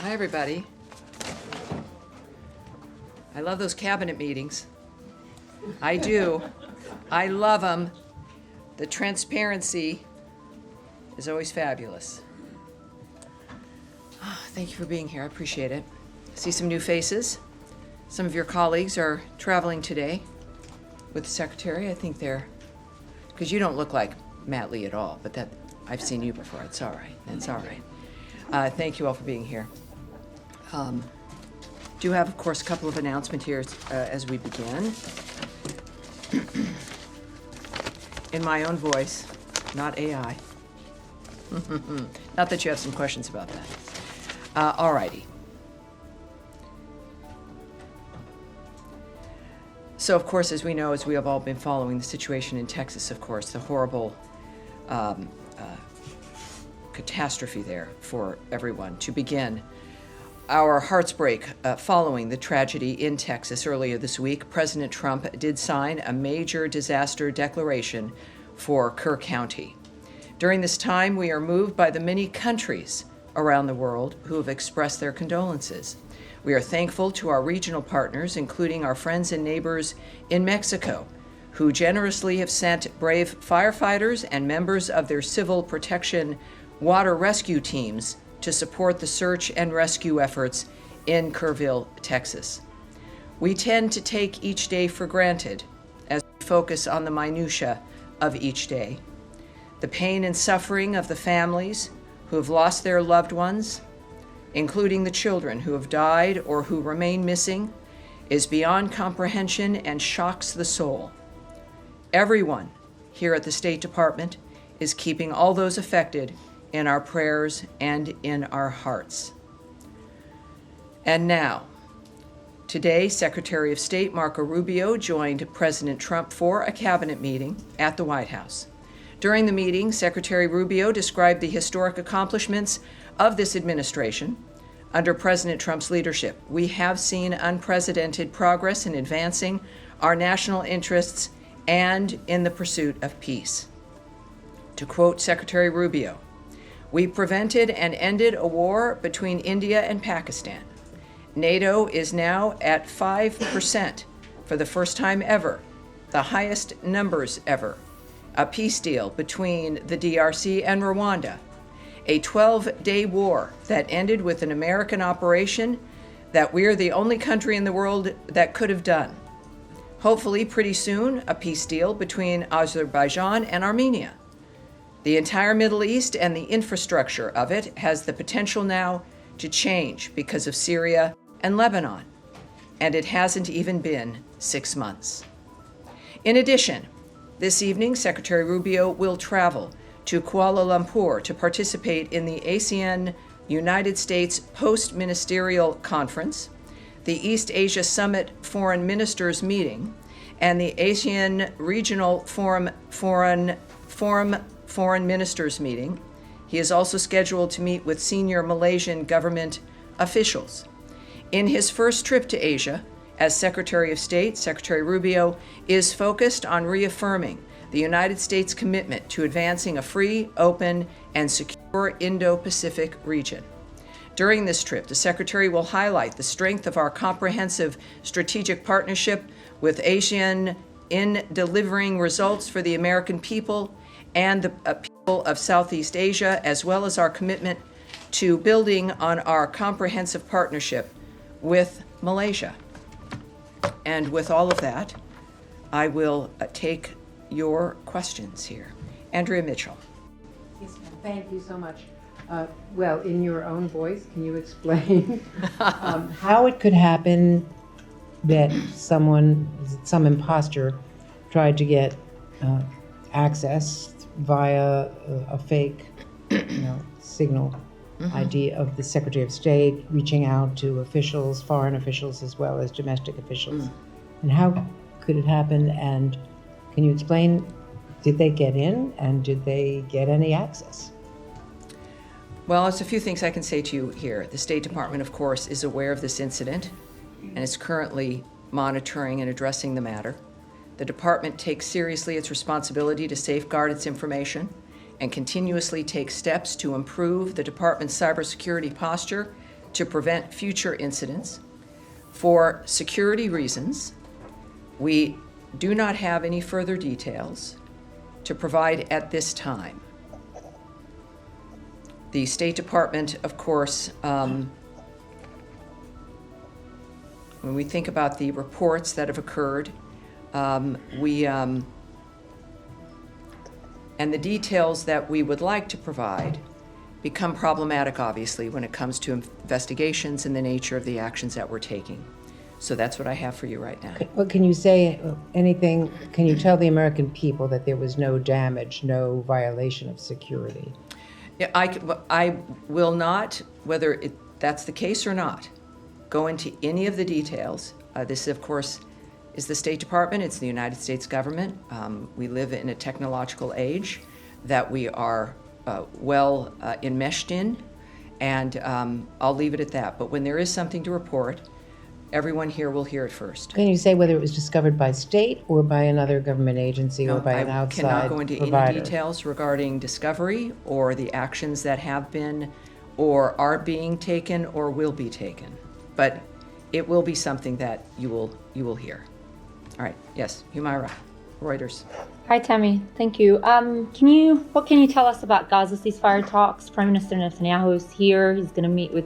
Hi, everybody. I love those cabinet meetings. I do. I love them. The transparency is always fabulous. Thank you for being here. I appreciate it. I see some new faces. Some of your colleagues are traveling today with the secretary. I think they're, because you don't look like Matt Lee at all, but that I've seen you before. It's all right. It's all right. Thank you all for being here. Do have, of course, a couple of announcements here as we begin. In my own voice, not AI. Not that you have some questions about that. All righty. So, of course, as we know, as we have all been following the situation in Texas, of course, the horrible catastrophe there for everyone. To begin, our hearts break following the tragedy in Texas earlier this week. President Trump did sign a major disaster declaration for Kerr County. During this time, we are moved by the many countries around the world who have expressed their condolences. We are thankful to our regional partners, including our friends and neighbors in Mexico, who generously have sent brave firefighters and members of their civil protection water rescue teams to support the search and rescue efforts in Kerrville, Texas. We tend to take each day for granted as we focus on the minutia of each day. The pain and suffering of the families who have lost their loved ones, including the children who have died or who remain missing, is beyond comprehension and shocks the soul. Everyone here at the State Department is keeping all those affected in our prayers and in our hearts. And now, today, Secretary of State Marco Rubio joined President Trump for a cabinet meeting at the White House. During the meeting, Secretary Rubio described the historic accomplishments of this administration under President Trump's leadership. We have seen unprecedented progress in advancing our national interests and in the pursuit of peace. To quote Secretary Rubio, "We prevented and ended a war between India and Pakistan. NATO is now at 5% for the first time ever, the highest numbers ever. A peace deal between the DRC and Rwanda. A 12-day war that ended with an American operation that we're the only country in the world that could have done. Hopefully, pretty soon, a peace deal between Azerbaijan and Armenia. The entire Middle East and the infrastructure of it has the potential now to change because of Syria and Lebanon, and it hasn't even been 6 months." In addition, this evening, Secretary Rubio will travel to Kuala Lumpur to participate in the ASEAN United States Post-Ministerial Conference, the East Asia Summit Foreign Ministers Meeting, and the ASEAN Regional Foreign Ministers Meeting. He is also scheduled to meet with senior Malaysian government officials. In his first trip to Asia, as Secretary of State, Secretary Rubio is focused on reaffirming the United States' commitment to advancing a free, open, and secure Indo-Pacific region. During this trip, the Secretary will highlight the strength of our comprehensive strategic partnership with ASEAN in delivering results for the American people and the people of Southeast Asia, as well as our commitment to building on our comprehensive partnership with Malaysia. And with all of that, I will take your questions here. Andrea Mitchell. Yes, ma'am. Thank you so much. Well, in your own voice, can you explain how it could happen that some imposter tried to get access via a fake, signal ID of the Secretary of State reaching out to officials, foreign officials, as well as domestic officials? And how could it happen? And can you explain, did they get in and did they get any access? Well, there's a few things I can say to you here. The State Department, of course, is aware of this incident and is currently monitoring and addressing the matter. The department takes seriously its responsibility to safeguard its information and continuously takes steps to improve the department's cybersecurity posture to prevent future incidents. For security reasons, we do not have any further details to provide at this time. The State Department, of course, when we think about the reports that have occurred, and the details that we would like to provide become problematic, obviously, when it comes to investigations and the nature of the actions that we're taking. So that's what I have for you right now. Well, can you say anything, can you tell the American people that there was no damage, no violation of security? Yeah, I will not, whether that's the case or not, go into any of the details. This, of course, is the State Department. It's the United States government. We live in a technological age that we are well enmeshed in, and I'll leave it at that. But when there is something to report, everyone here will hear it first. Can you say whether it was discovered by state or by another government agency or by an outside provider? I cannot go into any details regarding discovery or the actions that have been or are being taken or will be taken. But it will be something that you will hear. All right, yes, Humaira, Reuters. Hi, Tammy. Thank you. What can you tell us about Gaza ceasefire talks? Prime Minister Netanyahu is here. He's going to meet with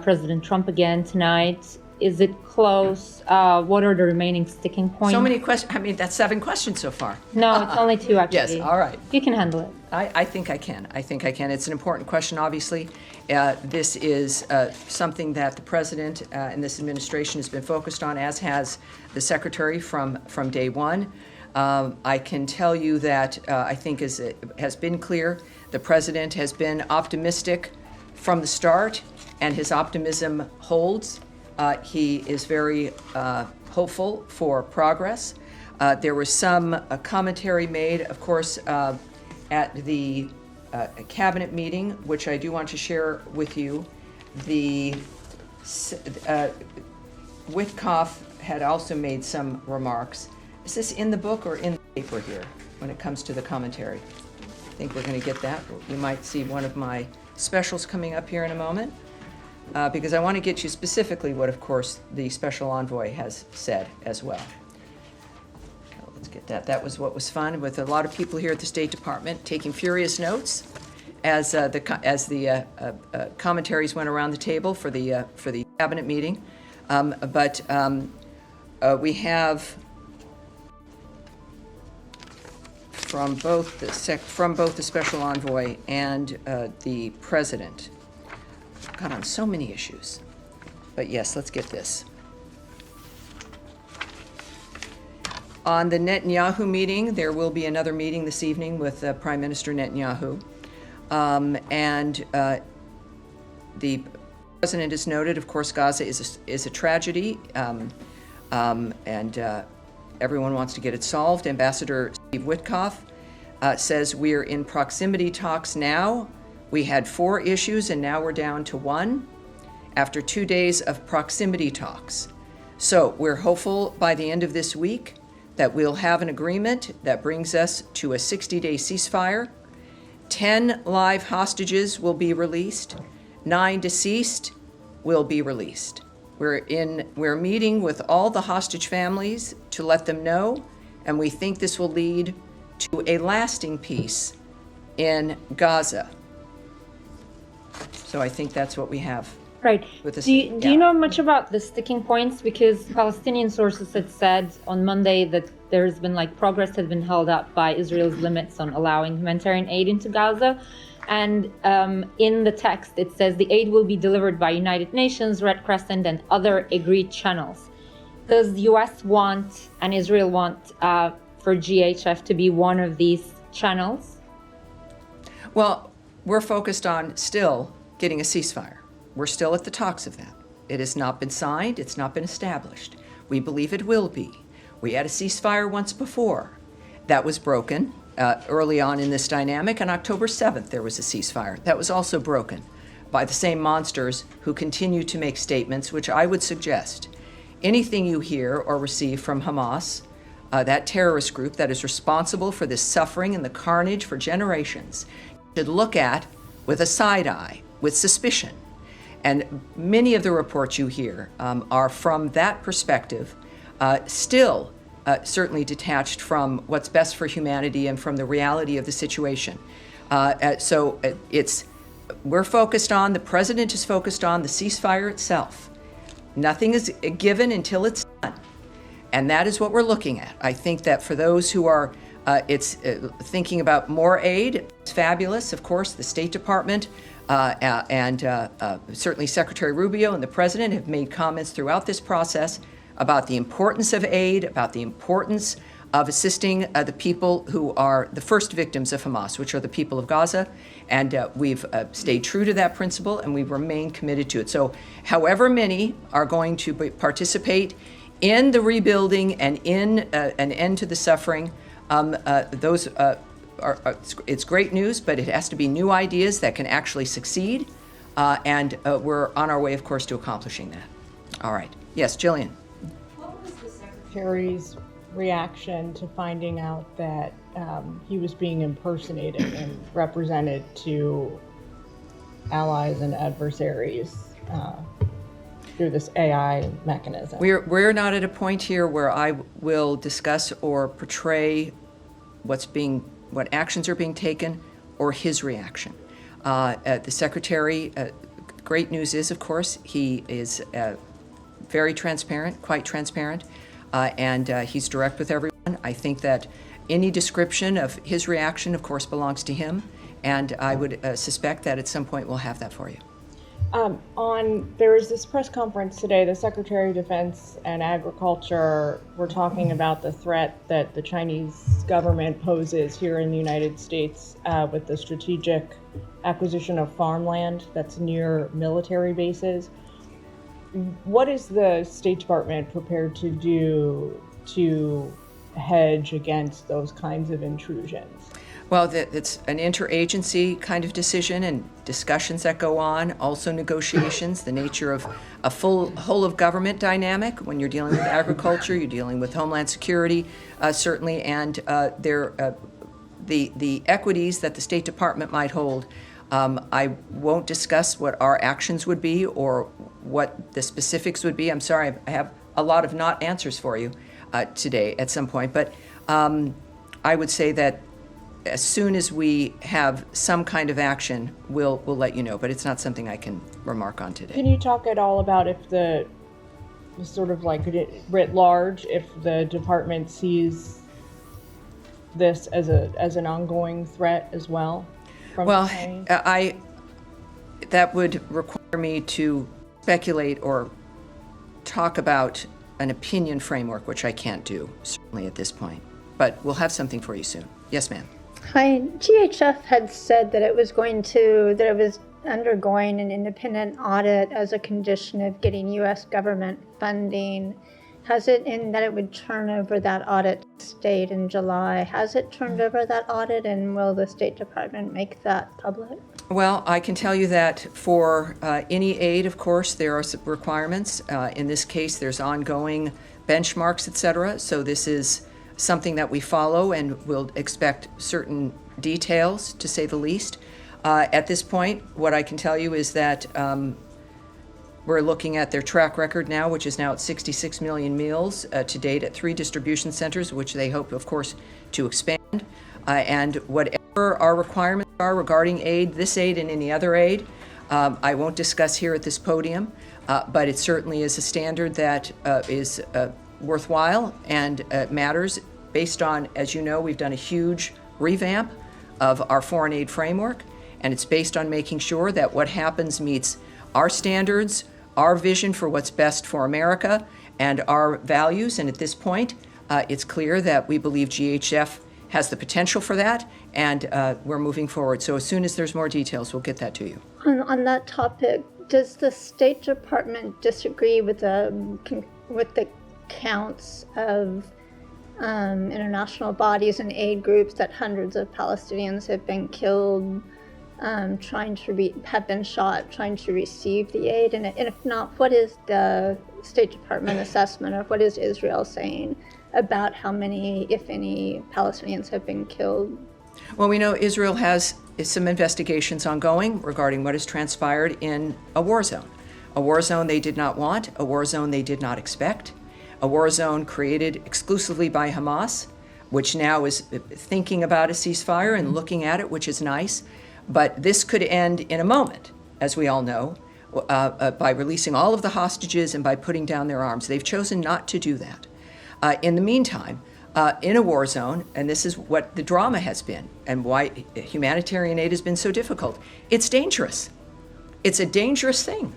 President Trump again tonight. Is it close? What are the remaining sticking points? So many questions. I mean, that's 7 questions so far. No, it's only 2, actually. Yes, all right. You can handle it. I think I can. It's an important question, obviously. This is something that the president and this administration has been focused on, as has the secretary from day one. I can tell you that I think as it has been clear, the president has been optimistic from the start, and his optimism holds. He is very hopeful for progress. There was some commentary made, of course, at the cabinet meeting, which I do want to share with you. The Witkoff had also made some remarks. Is this in the book or in the paper here when it comes to the commentary? I think we're going to get that. You might see one of my specials coming up here in a moment. Because I want to get you specifically what, of course, the special envoy has said as well. Let's get that. That was what was fun, with a lot of people here at the State Department taking furious notes as the commentaries went around the table for the cabinet meeting. But we have from both the special envoy and the president. God, on so many issues. But yes, let's get this. On the Netanyahu meeting, there will be another meeting this evening with Prime Minister Netanyahu. And the president has noted, of course, Gaza is a tragedy, and everyone wants to get it solved. Ambassador Steve Witkoff says we're in proximity talks now. We had 4 issues, and now we're down to 1 after 2 days of proximity talks. So we're hopeful by the end of this week that we'll have an agreement that brings us to a 60-day ceasefire. 10 live hostages will be released. 9 deceased will be released. We're meeting with all the hostage families to let them know, and we think this will lead to a lasting peace in Gaza. So I think that's what we have. Right. Do you know much about the sticking points? Because Palestinian sources had said on Monday that there's been progress has been held up by Israel's limits on allowing humanitarian aid into Gaza. And in the text, it says the aid will be delivered by United Nations, Red Crescent, and other agreed channels. Does the U.S. want and Israel want for GHF to be one of these channels? Well, we're focused on still getting a ceasefire. We're still at the talks of that. It has not been signed. It's not been established. We believe it will be. We had a ceasefire once before. That was broken early on in this dynamic. On October 7th, there was a ceasefire. That was also broken by the same monsters who continue to make statements, which I would suggest anything you hear or receive from Hamas, that terrorist group that is responsible for this suffering and the carnage for generations, should look at with a side eye, with suspicion. And many of the reports you hear are from that perspective, still certainly detached from what's best for humanity and from the reality of the situation. We're focused on, the president is focused on the ceasefire itself. Nothing is given until it's done. And that is what we're looking at. I think that for those who are thinking about more aid, it's fabulous. Of course, the State Department and certainly Secretary Rubio and the president have made comments throughout this process about the importance of aid, about the importance of assisting the people who are the first victims of Hamas, which are the people of Gaza. And we've stayed true to that principle, and we remain committed to it. So however many are going to participate in the rebuilding and in an end to the suffering, it's great news, but it has to be new ideas that can actually succeed. And we're on our way, of course, to accomplishing that. All right. Yes, Jillian. What was the Secretary's reaction to finding out that he was being impersonated and represented to allies and adversaries through this AI mechanism? We're not at a point here where I will discuss or portray what actions are being taken or his reaction. The Secretary, great news is, of course, he is very transparent, quite transparent, and he's direct with everyone. I think that any description of his reaction, of course, belongs to him, and I would suspect that at some point we'll have that for you. There was this press conference today, the Secretary of Defense and Agriculture were talking about the threat that the Chinese government poses here in the United States with the strategic acquisition of farmland that's near military bases. What is the State Department prepared to do to hedge against those kinds of intrusions? Well, it's an interagency kind of decision and discussions that go on, also negotiations, the nature of a full whole of government dynamic. When you're dealing with agriculture, you're dealing with Homeland Security, certainly, and the equities that the State Department might hold. I won't discuss what our actions would be or what the specifics would be. I'm sorry, I have a lot of not answers for you today at some point, but I would say that as soon as we have some kind of action, we'll let you know, but it's not something I can remark on today. Can you talk at all about if the sort of like writ large, if the department sees this as an ongoing threat as well? Well, that would require me to speculate or talk about an opinion framework, which I can't do, certainly at this point. But we'll have something for you soon. Yes, ma'am. Hi. GHF had said that it was undergoing an independent audit as a condition of getting U.S. government funding. Has it, in that it would turn over that audit to state in July? Has it turned over that audit, and will the State Department make that public? Well, I can tell you that for any aid, of course, there are some requirements. In this case, there's ongoing benchmarks, et cetera. So this is something that we follow and will expect certain details, to say the least. At this point, what I can tell you is that we're looking at their track record now, which is now at 66 million meals to date at 3 distribution centers, which they hope, of course, to expand. And whatever our requirements are regarding aid, this aid and any other aid, I won't discuss here at this podium, but it certainly is a standard that is worthwhile and matters based on, as you know, we've done a huge revamp of our foreign aid framework, and it's based on making sure that what happens meets our standards, our vision for what's best for America, and our values. And at this point, it's clear that we believe GHF has the potential for that, and we're moving forward. So as soon as there's more details, we'll get that to you. On that topic, does the State Department disagree with the counts of international bodies and aid groups that hundreds of Palestinians have been killed, have been shot trying to receive the aid? And if not, what is the State Department assessment of what is Israel saying about how many, if any, Palestinians have been killed? Well, we know Israel has some investigations ongoing regarding what has transpired in a war zone. A war zone they did not want, a war zone they did not expect, a war zone created exclusively by Hamas, which now is thinking about a ceasefire and looking at it, which is nice. But this could end in a moment, as we all know, by releasing all of the hostages and by putting down their arms. They've chosen not to do that. In the meantime, in a war zone, and this is what the drama has been and why humanitarian aid has been so difficult, it's dangerous. It's a dangerous thing.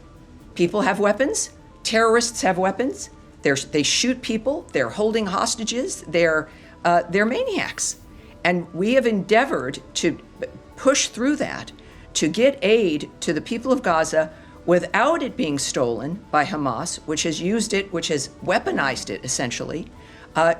People have weapons. Terrorists have weapons. They shoot people. They're holding hostages. They're maniacs. And we have endeavored to push through that, to get aid to the people of Gaza without it being stolen by Hamas, which has used it, which has weaponized it essentially,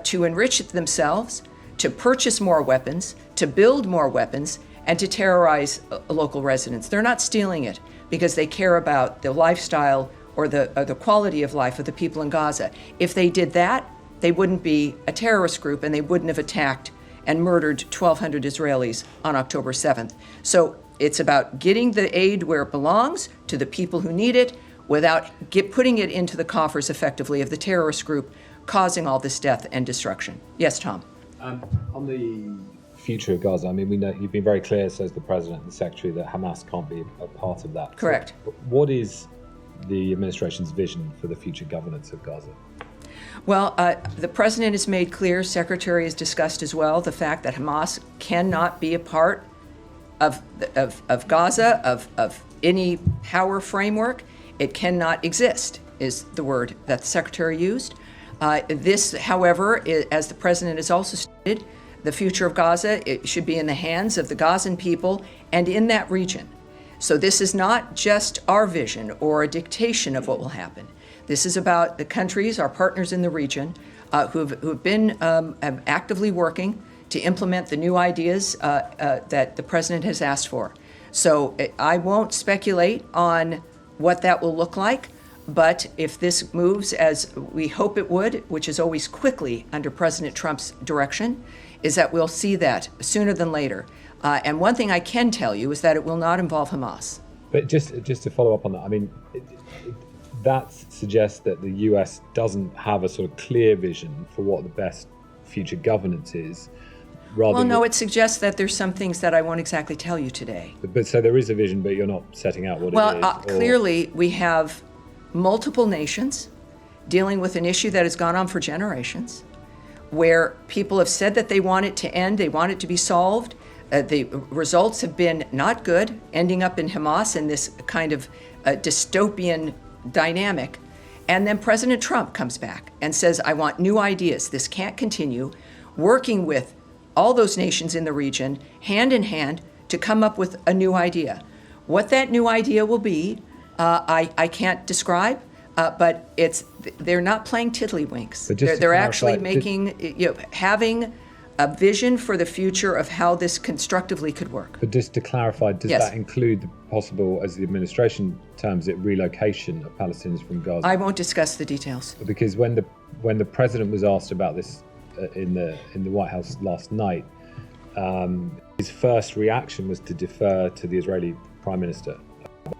to enrich it themselves, to purchase more weapons, to build more weapons, and to terrorize local residents. They're not stealing it because they care about the lifestyle or the quality of life of the people in Gaza. If they did that, they wouldn't be a terrorist group and they wouldn't have attacked and murdered 1,200 Israelis on October 7th. So it's about getting the aid where it belongs to the people who need it without putting it into the coffers effectively of the terrorist group causing all this death and destruction. Yes, Tom? On the future of Gaza, I mean, we know you've been very clear, says the President and the Secretary, that Hamas can't be a part of that. Correct. So what is the administration's vision for the future governance of Gaza? Well, the President has made clear, Secretary has discussed as well, the fact that Hamas cannot be a part of Gaza, of any power framework. It cannot exist, is the word that the Secretary used. This, however, as the President has also stated, the future of Gaza, it should be in the hands of the Gazan people and in that region. So this is not just our vision or a dictation of what will happen. This is about the countries, our partners in the region, who've been actively working to implement the new ideas that the President has asked for. So I won't speculate on what that will look like, but if this moves as we hope it would, which is always quickly under President Trump's direction, is that we'll see that sooner than later. And one thing I can tell you is that it will not involve Hamas. But just to follow up on that, I mean, that suggests that the US doesn't have a sort of clear vision for what the best future governance is. Well, no, it suggests that there's some things that I won't exactly tell you today. But so there is a vision, but you're not setting out what it is? Well, clearly we have multiple nations dealing with an issue that has gone on for generations, where people have said that they want it to end, they want it to be solved. The results have been not good, ending up in Hamas in this kind of dystopian dynamic. And then President Trump comes back and says, I want new ideas. This can't continue. Working with all those nations in the region, hand in hand, to come up with a new idea. What that new idea will be, I can't describe, but they're not playing tiddlywinks. They're actually making, having a vision for the future of how this constructively could work. But just to clarify, does that include the possible, as the administration terms it, relocation of Palestinians from Gaza? I won't discuss the details. Because when the president was asked about this in the White House last night, his first reaction was to defer to the Israeli Prime Minister.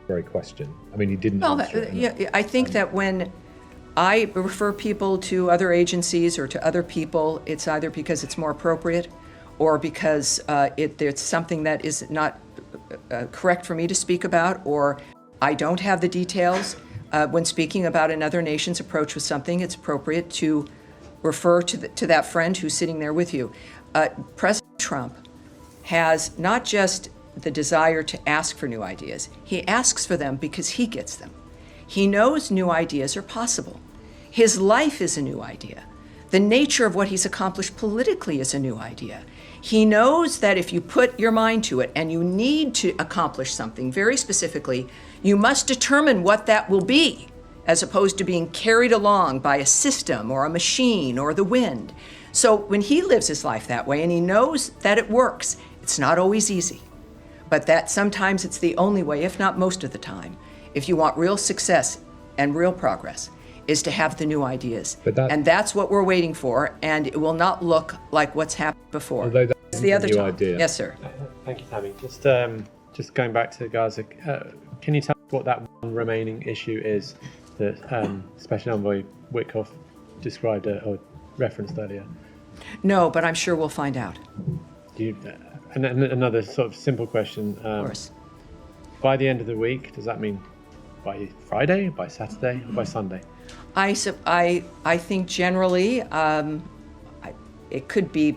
Very question. I mean, he didn't answer it. I think that when I refer people to other agencies or to other people, it's either because it's more appropriate or because it's something that is not correct for me to speak about, or I don't have the details. When speaking about another nation's approach with something, it's appropriate to refer to that friend who's sitting there with you. President Trump has not just the desire to ask for new ideas. He asks for them because he gets them. He knows new ideas are possible. His life is a new idea. The nature of what he's accomplished politically is a new idea. He knows that if you put your mind to it and you need to accomplish something very specifically, you must determine what that will be, as opposed to being carried along by a system or a machine or the wind. So when he lives his life that way and he knows that it works, it's not always easy. But that sometimes it's the only way, if not most of the time, if you want real success and real progress, is to have the new ideas. And that's what we're waiting for, and it will not look like what's happened before. Although that's the other new time. idea. Yes, sir. Thank you, Tammy. Just going back to Gaza, can you tell us what that one remaining issue is that Special Envoy Witkoff described or referenced earlier? No, but I'm sure we'll find out. And another sort of simple question. Of course. By the end of the week, does that mean by Friday, by Saturday, or by Sunday? I think generally it could be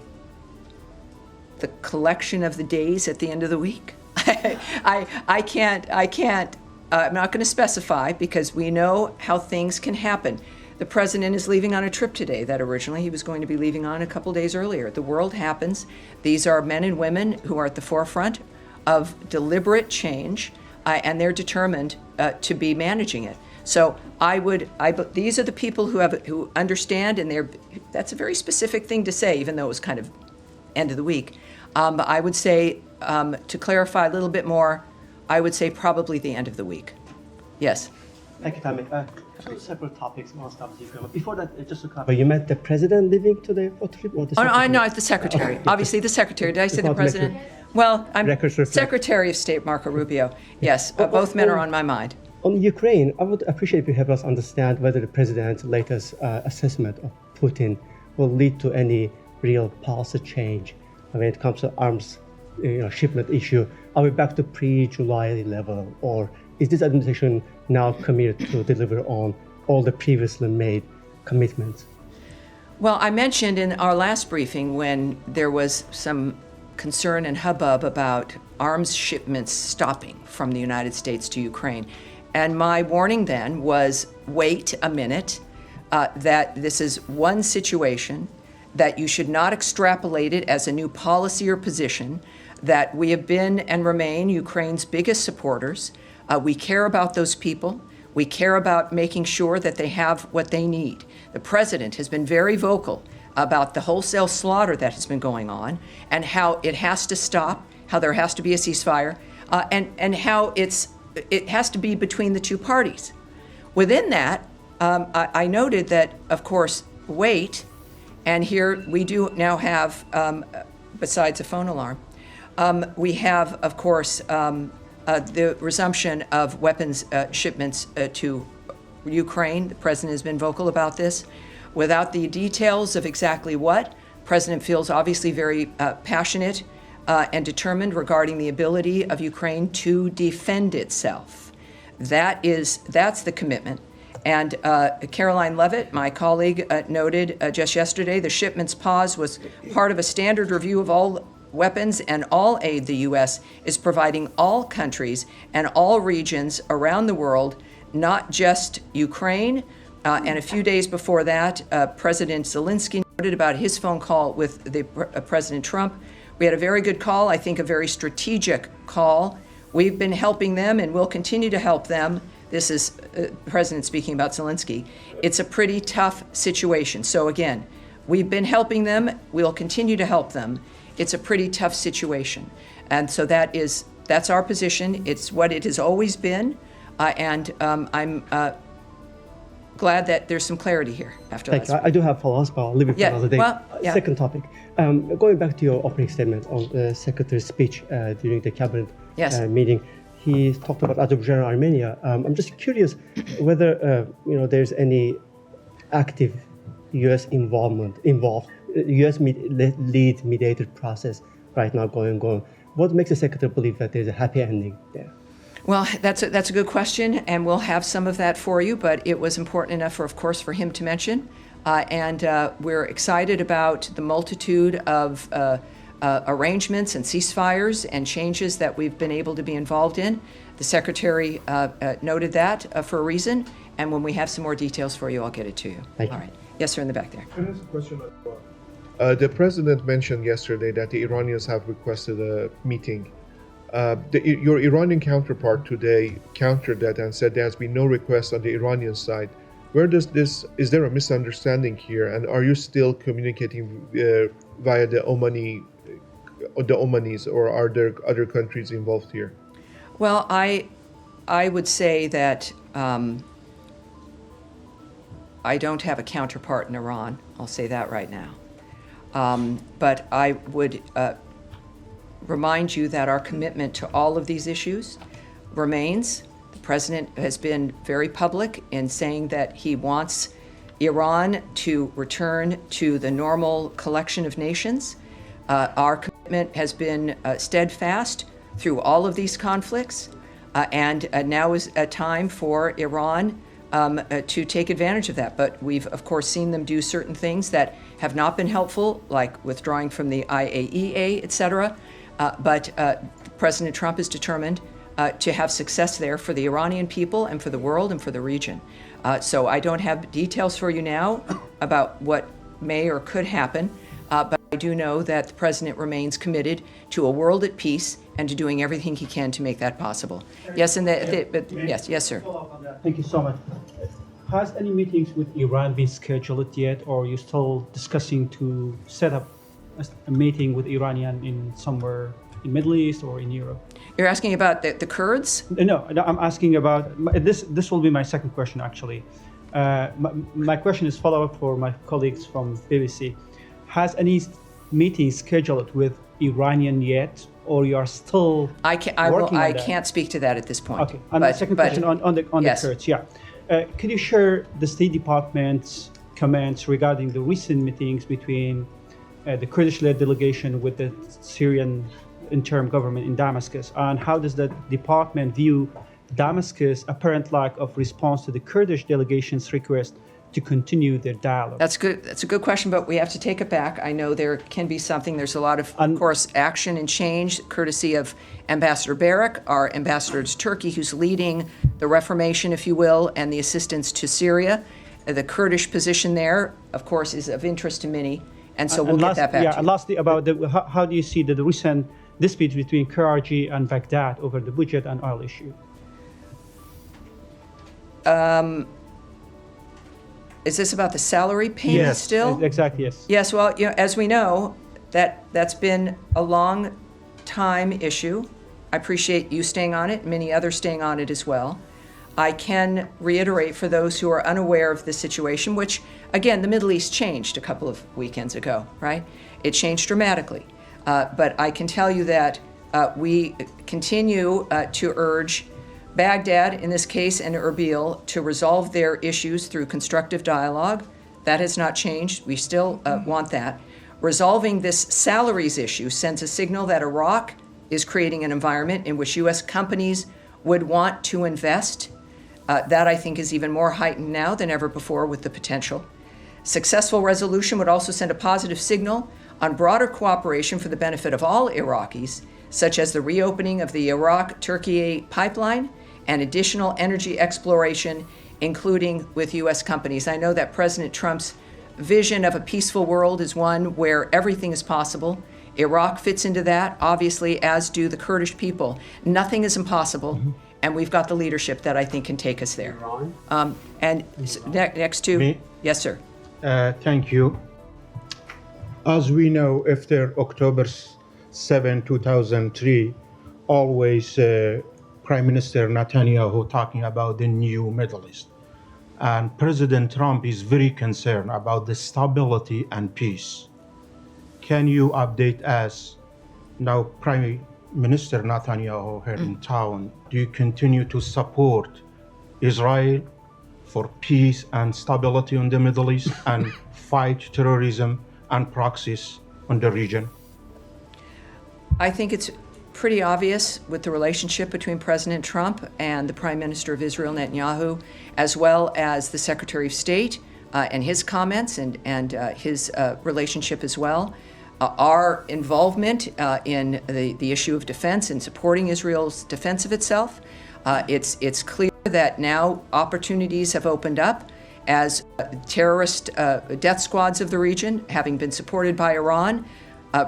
the collection of the days at the end of the week. I can't. I'm not going to specify because we know how things can happen. The president is leaving on a trip today that originally he was going to be leaving on a couple days earlier. The world happens. These are men and women who are at the forefront of deliberate change, and they're determined to be managing it. So these are the people who understand, and that's a very specific thing to say, even though it was kind of end of the week. But I would say, to clarify a little bit more, I would say probably the end of the week. Yes. Thank you, Tammy. Two separate topics, one stuff. Before that, just to clarify, you met the president leaving today for trip, or the secretary? No, the secretary. Okay. Obviously, the secretary. Did I say the president? Well, I'm Secretary of State Marco Rubio. Yes, both men are on my mind. On Ukraine, I would appreciate if you help us understand whether the president's latest assessment of Putin will lead to any real policy change when it comes to arms shipment issue. Are we back to pre-July level, or is this administration now committed to deliver on all the previously made commitments? Well, I mentioned in our last briefing when there was some concern and hubbub about arms shipments stopping from the United States to Ukraine. And my warning then was, wait a minute, that this is one situation, that you should not extrapolate it as a new policy or position, that we have been and remain Ukraine's biggest supporters. We care about those people. We care about making sure that they have what they need. The president has been very vocal about the wholesale slaughter that has been going on and how it has to stop, how there has to be a ceasefire, and how it has to be between the two parties. Within that, I noted that, of course, wait, and here we do now have, besides a phone alarm, we have, of course, the resumption of weapons shipments to Ukraine. The president has been vocal about this. Without the details of exactly what, the president feels obviously very passionate and determined regarding the ability of Ukraine to defend itself. That's the commitment. And Caroline Levitt, my colleague, noted just yesterday, the shipments pause was part of a standard review of all weapons and all aid the U.S. is providing all countries and all regions around the world, not just Ukraine. And a few days before that, President Zelenskyy noted about his phone call with President Trump. We had a very good call, I think a very strategic call. We've been helping them and will continue to help them. This is the President speaking about Zelenskyy. It's a pretty tough situation. So again, we've been helping them. We'll continue to help them. It's a pretty tough situation. And so that's our position. It's what it has always been. And I'm glad that there's some clarity here after last week. I do have follow-ups, but I'll leave it for another day. Well, yeah. Second topic. Going back to your opening statement on the Secretary's speech during the cabinet meeting, he talked about Azerbaijan and Armenia. I'm just curious whether there's any active U.S. involved U.S. lead mediated process right now going on. What makes the Secretary believe that there's a happy ending there? Well, that's a good question, and we'll have some of that for you, but it was important enough, of course, for him to mention. And we're excited about the multitude of arrangements and ceasefires and changes that we've been able to be involved in. The Secretary noted that for a reason, and when we have some more details for you, I'll get it to you. Thank you. All right. Yes, sir, in the back there. Can I ask a question? The president mentioned yesterday that the Iranians have requested a meeting. Your Iranian counterpart today countered that and said there has been no request on the Iranian side. Is there a misunderstanding here, and are you still communicating via the Omanis, or are there other countries involved here? Well, I would say that I don't have a counterpart in Iran. I'll say that right now. But I would remind you that our commitment to all of these issues remains. The president has been very public in saying that he wants Iran to return to the normal collection of nations. Our commitment has been steadfast through all of these conflicts, and now is a time for Iran to take advantage of that. But we've, of course, seen them do certain things that have not been helpful, like withdrawing from the IAEA, et cetera. But President Trump is determined to have success there for the Iranian people and for the world and for the region. So I don't have details for you now about what may or could happen, but I do know that the president remains committed to a world at peace and to doing everything he can to make that possible. Yes, and yes, sir. Thank you so much. Has any meetings with Iran been scheduled yet, or are you still discussing to set up a meeting with Iranian in somewhere in Middle East or in Europe? You're asking about the Kurds? No, I'm asking about this. This will be my second question, actually. My question is follow-up for my colleagues from BBC. Has any meeting scheduled with Iranian yet, or you are still working on that? I can't speak to that at this point. Okay. And the second question on the Kurds. Yeah. Could you share the State Department's comments regarding the recent meetings between the Kurdish-led delegation with the Syrian interim government in Damascus, and how does the department view Damascus' apparent lack of response to the Kurdish delegation's request to continue their dialogue? That's good. That's a good question, but we have to take it back. I know there can be something. There's a lot of course, action and change, courtesy of Ambassador Barak, our ambassador to Turkey, who's leading the reformation, if you will, and the assistance to Syria. The Kurdish position there, of course, is of interest to many, and so we'll get that back to you. And lastly, about how do you see the recent dispute between KRG and Baghdad over the budget and oil issue? Is this about the salary payment still? Exactly, yes. Yes, well, as we know, that's been a long time issue. I appreciate you staying on it, many others staying on it as well. I can reiterate for those who are unaware of the situation, which, again, the Middle East changed a couple of weekends ago, right? It changed dramatically. But I can tell you that we continue to urge Baghdad, in this case, and Erbil to resolve their issues through constructive dialogue. That has not changed. We still want that. Resolving this salaries issue sends a signal that Iraq is creating an environment in which U.S. companies would want to invest. That, I think, is even more heightened now than ever before with the potential. Successful resolution would also send a positive signal on broader cooperation for the benefit of all Iraqis, such as the reopening of the Iraq-Turkey pipeline and additional energy exploration, including with U.S. companies. I know that President Trump's vision of a peaceful world is one where everything is possible. Iraq fits into that, obviously, as do the Kurdish people. Nothing is impossible, and we've got the leadership that I think can take us there. Next to... Me? Yes, sir. Thank you. As we know, after October 7, 2003, always Prime Minister Netanyahu talking about the new Middle East. And President Trump is very concerned about the stability and peace. Can you update us now, Prime Minister Netanyahu here in town? Do you continue to support Israel for peace and stability in the Middle East and fight terrorism and proxies in the region? I think it's pretty obvious with the relationship between President Trump and the Prime Minister of Israel, Netanyahu, as well as the Secretary of State and his comments and his relationship as well. Our involvement in the issue of defense and supporting Israel's defense of itself, it's clear that now opportunities have opened up as terrorist death squads of the region, having been supported by Iran,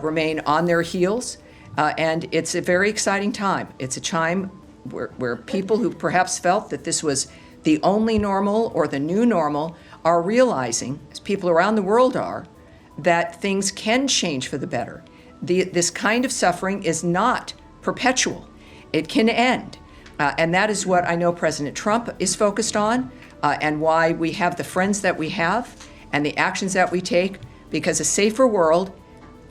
remain on their heels. And it's a very exciting time. It's a time where people who perhaps felt that this was the only normal or the new normal are realizing, as people around the world are, that things can change for the better. This kind of suffering is not perpetual. It can end. And that is what I know President Trump is focused on, and why we have the friends that we have and the actions that we take, because a safer world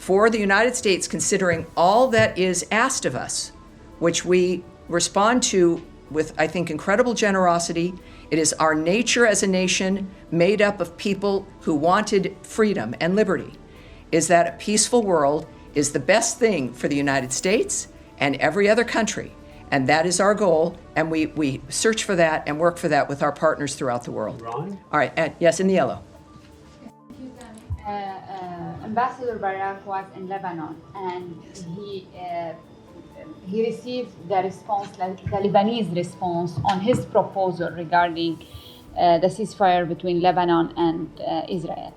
for the United States, considering all that is asked of us, which we respond to with, I think, incredible generosity. It is our nature as a nation made up of people who wanted freedom and liberty, is that a peaceful world is the best thing for the United States and every other country. And that is our goal, and we search for that and work for that with our partners throughout the world. Ron? All right, and yes, in the yellow. Ambassador Barak was in Lebanon, and he received the response, like the Lebanese response on his proposal regarding the ceasefire between Lebanon and Israel.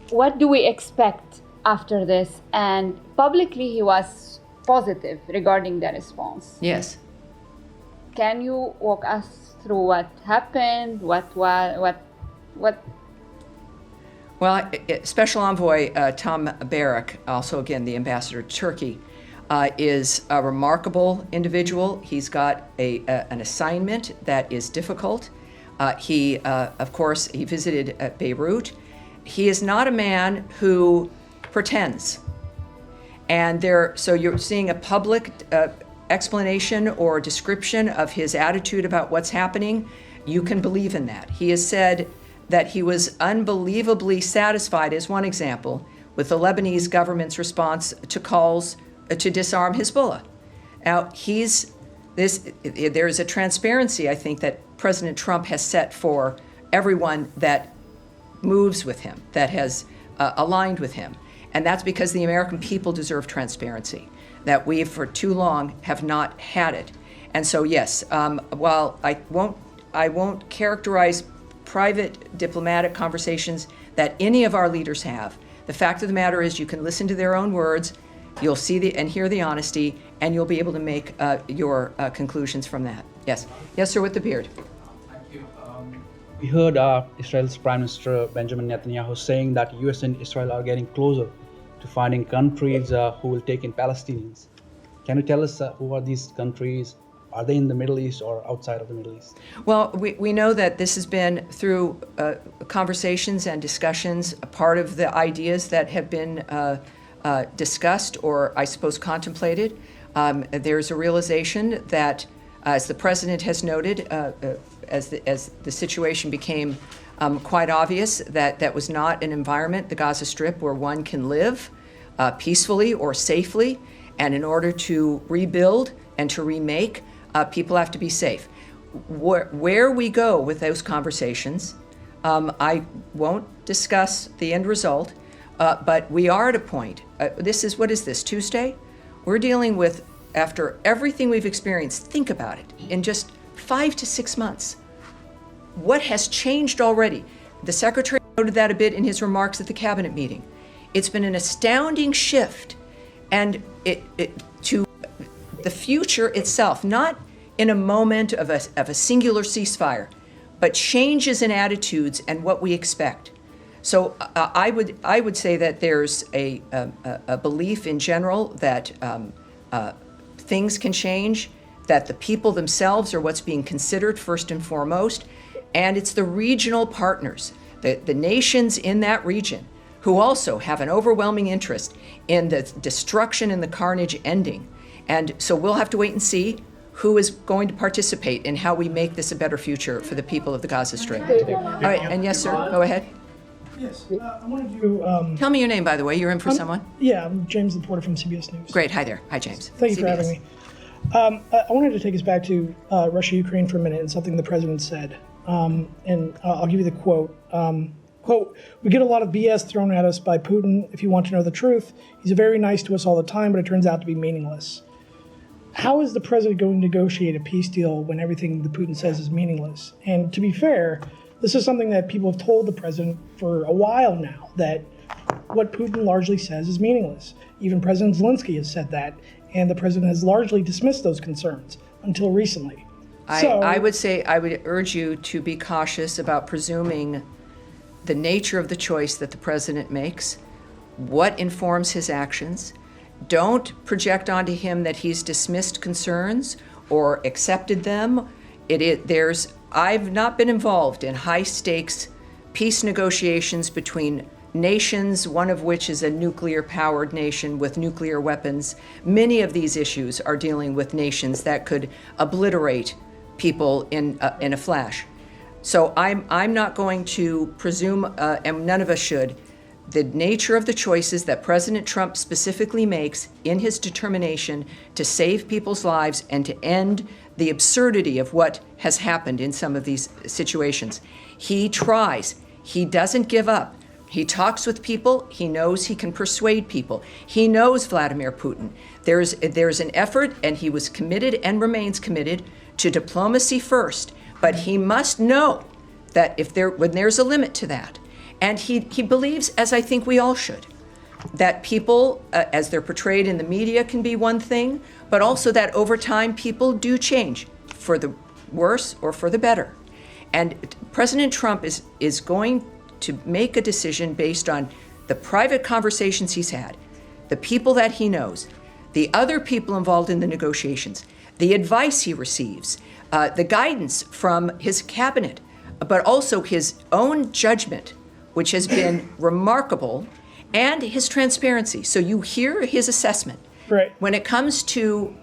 What do we expect after this? And publicly, he was positive regarding the response. Yes. Can you walk us through what happened? What? Well, Special Envoy Tom Barak, also again the ambassador to Turkey, is a remarkable individual. He's got an assignment that is difficult. He, of course, he visited Beirut. He is not a man who pretends. And so you're seeing a public explanation or description of his attitude about what's happening. You can believe in that. He has said that he was unbelievably satisfied, as one example, with the Lebanese government's response to calls to disarm Hezbollah. Now, there is a transparency, I think, that President Trump has set for everyone that moves with him, that has aligned with him. And that's because the American people deserve transparency, that we, for too long, have not had it. And so, yes, while I won't characterize private diplomatic conversations that any of our leaders have, the fact of the matter is you can listen to their own words, you'll see and hear the honesty, and you'll be able to make your conclusions from that. Yes. Yes, sir, with the beard. Thank you. We heard Israel's Prime Minister Benjamin Netanyahu saying that U.S. and Israel are getting closer to finding countries who will take in Palestinians. Can you tell us who are these countries? Are they in the Middle East or outside of the Middle East? Well, we know that this has been through conversations and discussions, a part of the ideas that have been discussed or, I suppose, contemplated. There's a realization that, as the president has noted, as the situation became quite obvious, that was not an environment, the Gaza Strip, where one can live peacefully or safely. And in order to rebuild and to remake, people have to be safe. Where we go with those conversations, I won't discuss the end result, but we are at a point. What is this, Tuesday? We're dealing with, after everything we've experienced, think about it, in just 5 to 6 months. What has changed already? The Secretary noted that a bit in his remarks at the cabinet meeting. It's been an astounding shift, and to the future itself, not in a moment of a singular ceasefire, but changes in attitudes and what we expect. So I would say that there's a belief in general that things can change, that the people themselves are what's being considered first and foremost, and it's the regional partners, the nations in that region, who also have an overwhelming interest in the destruction and the carnage ending. And so we'll have to wait and see who is going to participate in how we make this a better future for the people of the Gaza Strip. All right, and yes, sir, go ahead. Yes, I wanted to... Tell me your name, by the way. You're in for someone? Yeah, I'm James Laporta from CBS News. Great, hi there. Hi, James. Thank you for having me. I wanted to take us back to Russia-Ukraine for a minute and something the president said. And I'll give you the quote. Quote, "We get a lot of BS thrown at us by Putin. If you want to know the truth, he's very nice to us all the time, but it turns out to be meaningless." How is the president going to negotiate a peace deal when everything that Putin says is meaningless? And to be fair, this is something that people have told the president for a while now, that what Putin largely says is meaningless. Even President Zelenskyy has said that, and the president has largely dismissed those concerns until recently. I would urge you to be cautious about presuming the nature of the choice that the president makes, what informs his actions. Don't project onto him that he's dismissed concerns or accepted them. I've not been involved in high-stakes peace negotiations between nations, one of which is a nuclear-powered nation with nuclear weapons. Many of these issues are dealing with nations that could obliterate people in a flash. So I'm not going to presume, and none of us should, the nature of the choices that President Trump specifically makes in his determination to save people's lives and to end the absurdity of what has happened in some of these situations. He tries. He doesn't give up. He talks with people. He knows he can persuade people. He knows Vladimir Putin. There's an effort, and he was committed and remains committed to diplomacy first. But he must know that when there's a limit to that, and he believes, as I think we all should, that people, as they're portrayed in the media, can be one thing, but also that over time people do change for the worse or for the better. And President Trump is going to make a decision based on the private conversations he's had, the people that he knows, the other people involved in the negotiations, the advice he receives, the guidance from his cabinet, but also his own judgment, which has been remarkable, and his transparency. So you hear his assessment. Right. When it comes to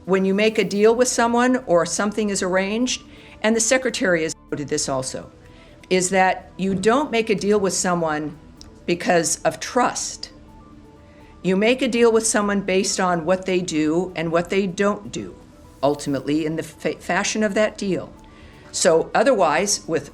when you make a deal with someone or something is arranged, and the secretary has noted this also, is that you don't make a deal with someone because of trust. You make a deal with someone based on what they do and what they don't do, ultimately in the fashion of that deal. So otherwise, with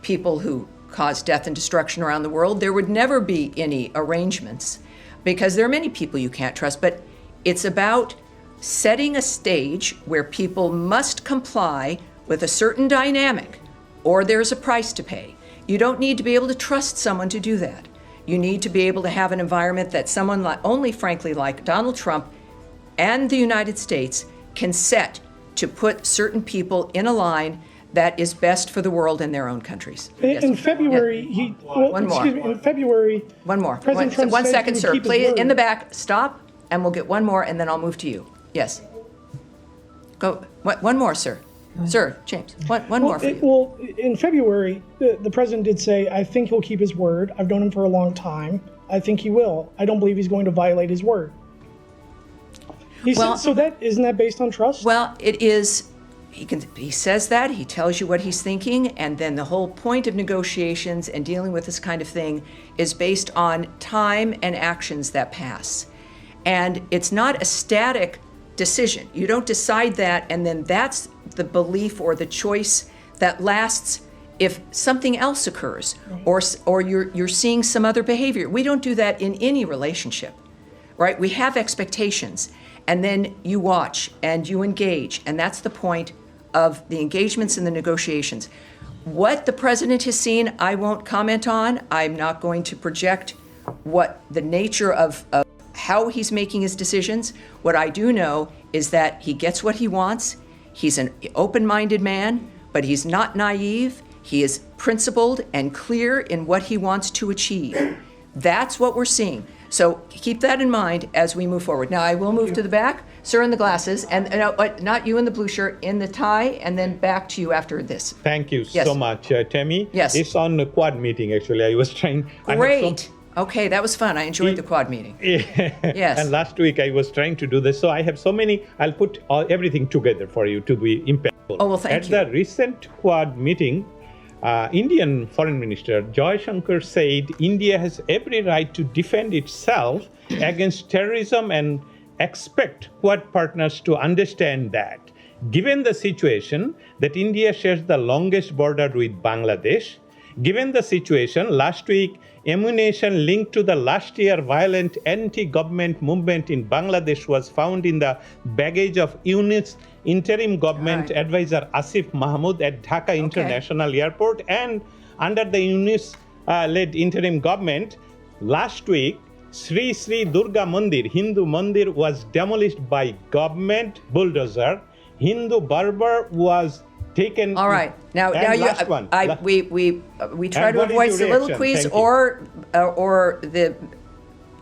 people who cause death and destruction around the world, there would never be any arrangements because there are many people you can't trust. But it's about setting a stage where people must comply with a certain dynamic or there's a price to pay. You don't need to be able to trust someone to do that. You need to be able to have an environment that someone only, frankly, like Donald Trump and the United States can set to put certain people in a line that is best for the world and their own countries. In February, One more. In February, One more. President Trump One said second, he would sir. keep his Please, word. in the back, stop, and we'll get one more, and then I'll move to you. Yes. Go. One more, sir. Sir, James, one more for you. Well, in February, the president did say, I think he'll keep his word. I've known him for a long time. I think he will. I don't believe he's going to violate his word. Isn't that based on trust? Well, it is. He says that, he tells you what he's thinking, and then the whole point of negotiations and dealing with this kind of thing is based on time and actions that pass. And it's not a static decision. You don't decide that, and then that's the belief or the choice that lasts if something else occurs, or you're seeing some other behavior. We don't do that in any relationship, right? We have expectations, and then you watch and you engage, and that's the point of the engagements and the negotiations. What the president has seen, I won't comment on. I'm not going to project what the nature of how he's making his decisions. What I do know is that he gets what he wants. He's an open-minded man, but he's not naive. He is principled and clear in what he wants to achieve. That's what we're seeing. So keep that in mind as we move forward. Now I will move to the back. Sir in the glasses, and not you in the blue shirt, in the tie, and then back to you after this. Thank you Yes. so much, Tammy. Yes. It's on a quad meeting, actually. I was trying. Great. Okay, that was fun. I enjoyed the quad meeting. Yes. And last week I was trying to do this. So I have so many, I'll put everything together for you to be impactful. Oh, well, thank you. At the recent quad meeting, Indian Foreign Minister Joy Shankar said India has every right to defend itself against terrorism and expect Quad partners to understand that. Given the situation that India shares the longest border with Bangladesh, given the situation last week, ammunition linked to the last year violent anti-government movement in Bangladesh was found in the baggage of UNIS interim government advisor Asif Mahmood at Dhaka International Airport, and under the UNIS-led interim government, last week, Sri Sri Durga Mandir, Hindu Mandir, was demolished by government bulldozer. Hindu barber was taken. All right. Now we try to avoid soliloquies or the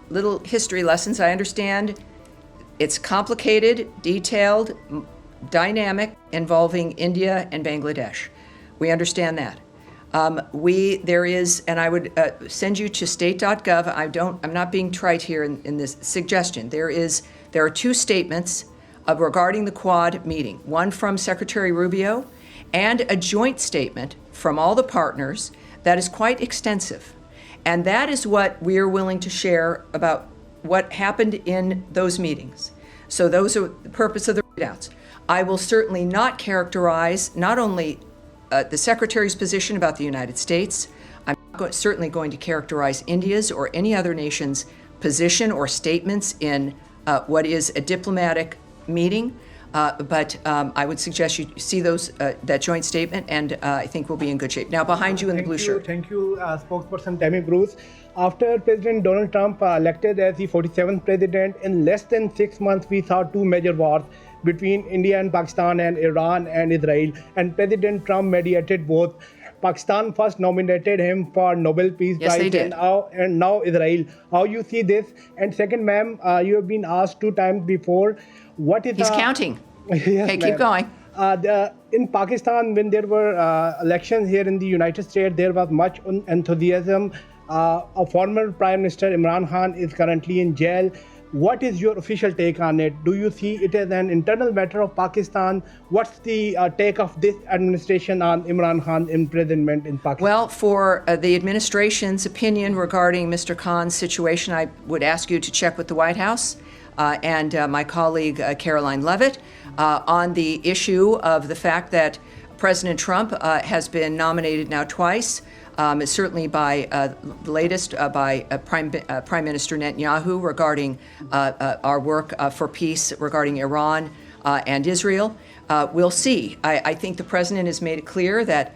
little history lessons. I understand it's complicated, detailed, dynamic, involving India and Bangladesh. We understand that. There is, and I would send you to state.gov. I'm not being trite here in this suggestion. There are two statements regarding the Quad meeting, one from Secretary Rubio and a joint statement from all the partners that is quite extensive. And that is what we are willing to share about what happened in those meetings. So those are the purpose of the readouts. I will certainly not characterize not only the Secretary's position about the United States. I'm certainly going to characterize India's or any other nation's position or statements in what is a diplomatic meeting. But I would suggest you see that joint statement, and I think we'll be in good shape. Now, behind you in the blue shirt. Thank you, spokesperson Tammy Bruce. After President Donald Trump elected as the 47th president, in less than 6 months, we saw two major wars between India and Pakistan and Iran and Israel. And President Trump mediated both. Pakistan first nominated him for Nobel Peace Prize. They did. And now Israel. How you see this? And second, ma'am, you have been asked 2 times before. What is He's counting. Yes, okay, keep going. In Pakistan, when there were elections here in the United States, there was much enthusiasm. A former Prime Minister Imran Khan is currently in jail. What is your official take on it? Do you see it as an internal matter of Pakistan? What's the take of this administration on Imran Khan's imprisonment in Pakistan? Well, for the administration's opinion regarding Mr. Khan's situation, I would ask you to check with the White House and my colleague Caroline Leavitt on the issue of the fact that President Trump has been nominated now twice. Certainly by the latest by Prime Minister Netanyahu regarding our work for peace regarding Iran and Israel. We'll see. I think the president has made it clear that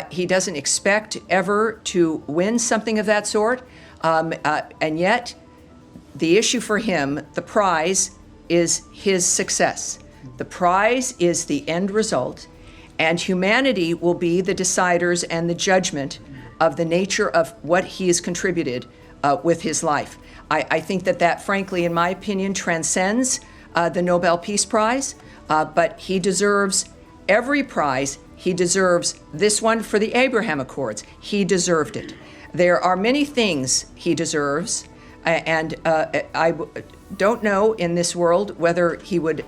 he doesn't expect ever to win something of that sort. And yet, the issue for him, the prize, is his success. The prize is the end result, and humanity will be the deciders and the judgment of the nature of what he has contributed with his life. I think that, frankly, in my opinion, transcends the Nobel Peace Prize, but he deserves every prize. He deserves this one for the Abraham Accords. He deserved it. There are many things he deserves, and I don't know in this world whether he would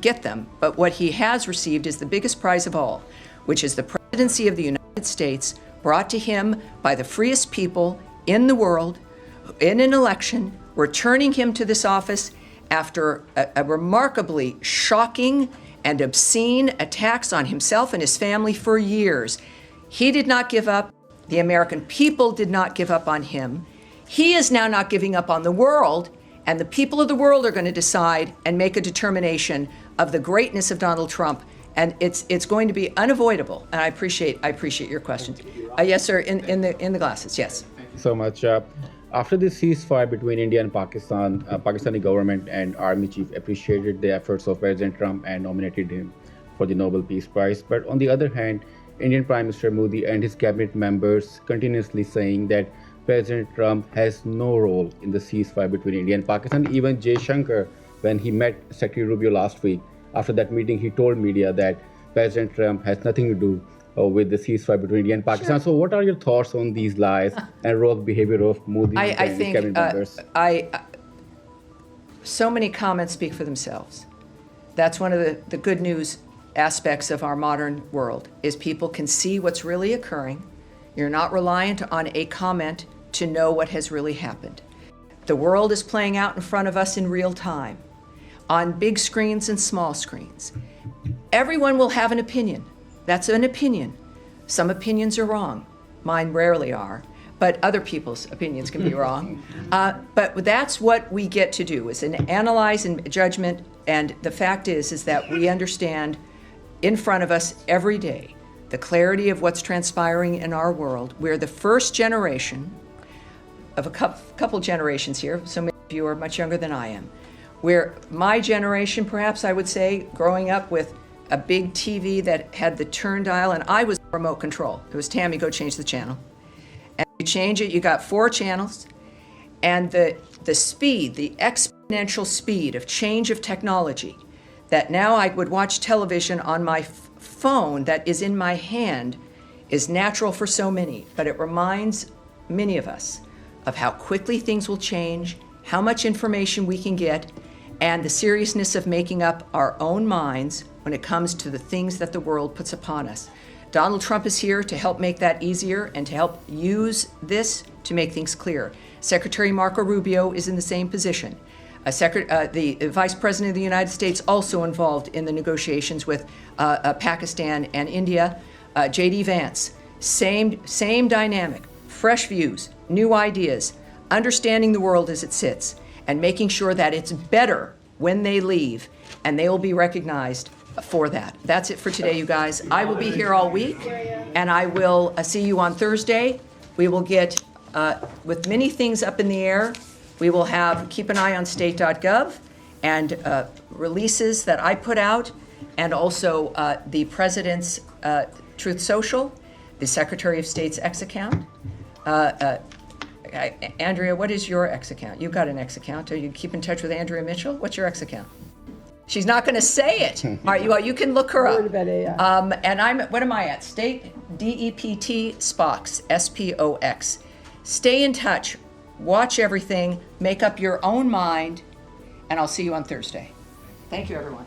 get them, but what he has received is the biggest prize of all, which is the presidency of the United States, brought to him by the freest people in the world in an election, returning him to this office after a remarkably shocking and obscene attacks on himself and his family for years. He did not give up. The American people did not give up on him. He is now not giving up on the world, and the people of the world are going to decide and make a determination of the greatness of Donald Trump. And it's going to be unavoidable. And I appreciate your questions. Yes, sir. In the glasses. Yes. Thank you so much. After the ceasefire between India and Pakistan, Pakistani government and army chief appreciated the efforts of President Trump and nominated him for the Nobel Peace Prize. But on the other hand, Indian Prime Minister Modi and his cabinet members continuously saying that President Trump has no role in the ceasefire between India and Pakistan. Even Jay Shankar, when he met Secretary Rubio last week, after that meeting, he told media that President Trump has nothing to do with the ceasefire between India and Pakistan. Sure. So what are your thoughts on these lies and rogue behavior of Modi and his cabinet members? So many comments speak for themselves. That's one of the good news aspects of our modern world, is people can see what's really occurring. You're not reliant on a comment to know what has really happened. The world is playing out in front of us in real time, on big screens and small screens. Everyone will have an opinion. That's an opinion. Some opinions are wrong. Mine rarely are, but other people's opinions can be wrong. But that's what we get to do, is an analyze and judgment. And the fact is that we understand in front of us every day the clarity of what's transpiring in our world. We're the first generation of a couple generations here. So many of you are much younger than I am. Where my generation, perhaps I would say, growing up with a big TV that had the turn dial, and I was remote control. It was Tammy, go change the channel. And you change it, you got 4 channels, and the speed, the exponential speed of change of technology, that now I would watch television on my phone that is in my hand is natural for so many, but it reminds many of us of how quickly things will change, how much information we can get, and the seriousness of making up our own minds when it comes to the things that the world puts upon us. Donald Trump is here to help make that easier and to help use this to make things clear. Secretary Marco Rubio is in the same position. The Vice President of the United States also involved in the negotiations with Pakistan and India. J.D. Vance, same dynamic, fresh views, new ideas, understanding the world as it sits, and making sure that it's better when they leave, and they will be recognized for that. That's it for today, you guys. I will be here all week, and I will see you on Thursday. We will get, with many things up in the air, we will keep an eye on state.gov and releases that I put out, and also the President's Truth Social, the Secretary of State's X account. Andrea, what is your X account? You've got an X account. Do you keep in touch with Andrea Mitchell? What's your X account? She's not going to say it. All right, you can look her up. And what am I at? State DEPT Spox, SPOX. Stay in touch. Watch everything. Make up your own mind. And I'll see you on Thursday. Thank you, everyone.